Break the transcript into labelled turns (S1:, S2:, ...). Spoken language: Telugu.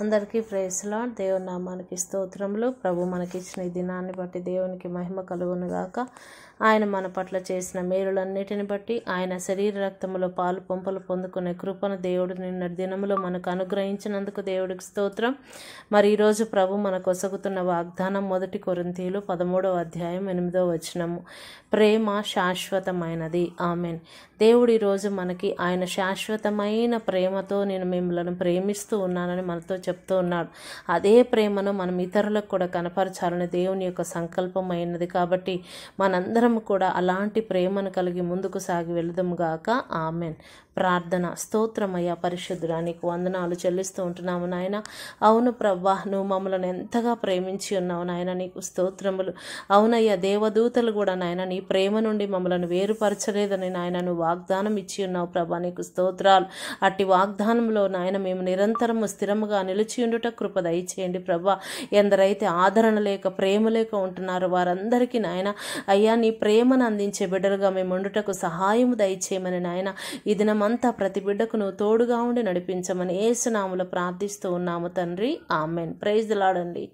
S1: అందరికీ ప్రైజ్ లార్డ్. దేవుని నామానికి స్తోత్రములు. ప్రభు మనకిచ్చిన ఈ దినాన్ని బట్టి దేవునికి మహిమ కలుగును గాక. ఆయన మన పట్ల చేసిన మేలులన్నిటిని బట్టి ఆయన శరీర రక్తములో పాలు పంపలు పొందుకునే కృపను దేవుడు నిన్నటి దినములో మనకు అనుగ్రహించినందుకు దేవుడికి స్తోత్రం. మరి ఈరోజు ప్రభు మనకు ఒసగుతున్న వాగ్దానం 1 కొరింథీయులు 13వ అధ్యాయం 8వ వచనము. ప్రేమ శాశ్వతమైనది. ఆమెన్. దేవుడు ఈరోజు మనకి ఆయన శాశ్వతమైన ప్రేమతో నేను మిమ్మల్ని ప్రేమిస్తూ ఉన్నానని మనతో చెప్తూ ఉన్నాడు. అదే ప్రేమను మనం ఇతరులకు కూడా కనపరచాలని దేవుని యొక్క సంకల్పం అయినది. కాబట్టి మనందరం కూడా అలాంటి ప్రేమను కలిగి ముందుకు సాగి వెళదాము గాక. ఆమెన్. ప్రార్థన. స్తోత్రమయ్యా పరిశుద్ధుడా, నీకు వందనాలు చెల్లిస్తూ ఉంటున్నాము నాయన. అవును ప్రభా, నువ్వు మమ్మల్ని ఎంతగా ప్రేమించి ఉన్నావు నాయన, నీకు స్తోత్రములు. అవునయ్యా, దేవదూతలు కూడా నాయన నీ ప్రేమ నుండి మమ్మల్ని వేరుపరచలేదని నాయన నువ్వు వాగ్దానం ఇచ్చి ఉన్నావు ప్రభా, నీకు స్తోత్రాలు. అట్టి వాగ్దానంలో నాయన మేము నిరంతరము స్థిరముగా నిలిచి ఉండుట కృప దయచేయండి ప్రభా. ఎందరైతే ఆదరణ లేక ప్రేమ లేక ఉంటున్నారో వారందరికీ నాయన అయ్యా నీ ప్రేమను అందించే బిడ్డలుగా మేము ఉండుటకు సహాయము దయచేయమని నాయన ఈ దినమంతా ప్రతి బిడ్డకు నువ్వు తోడుగా ఉండి నడిపించమని యేసు నామములో ప్రార్థిస్తూ ఉన్నాము తండ్రి. ఆమెన్. ప్రైజ్ ది లార్డ్ అండి.